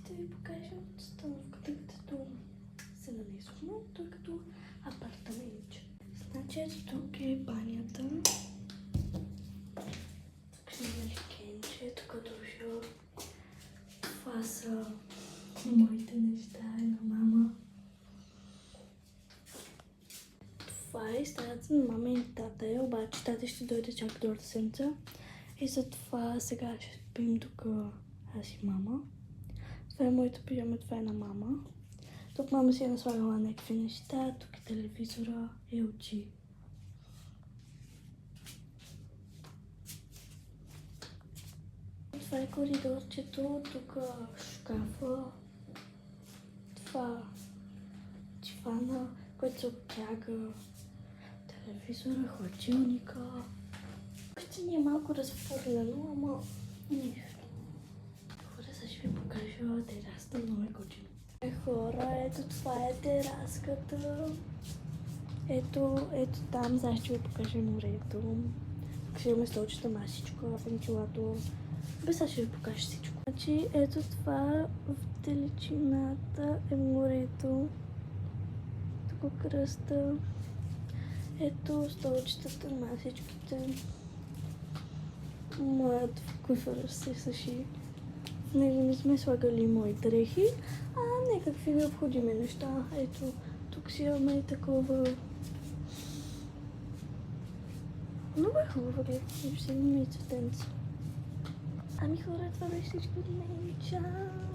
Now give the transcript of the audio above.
ще ви покажа обстановката, като се нанесохме. Той като апартаментче. Значи ето тук е банята. Тук ще има ликенче, тук душо. Това са моите неща и на мама. Това е стаята на мама и тата, обаче тата ще дойде чак другата седмица. И затова сега ще спим тук аз и мама. Това е моята пижама, това е на мама. Тук мама си е наслагала някакви неща, тук е телевизора и очи. Това е коридорчето, тук шкафа, това дивана, който се обтяга, телевизора, хладилника. Още ни е малко разфърлено, ама нищо. Хора, сега ще ви покажа терасата, много е готино. Хора, ето това е тераската. Ето там, сега ще ви покажа морето. Тук ще имаме столчета, масичка, вентилатор. Сега ще ви покажа всичко. Значи, ето това в далечината е морето. Тук кръста. Ето столчетата, масичките. Моят куфър се съши. В него не сме слагали мои дрехи, а някакви необходими неща. Ето, тук си имаме такова. Много е хубаво, гледайте, ще имаме и цветенца. Ами хора, това беше всичко от мен. Чао!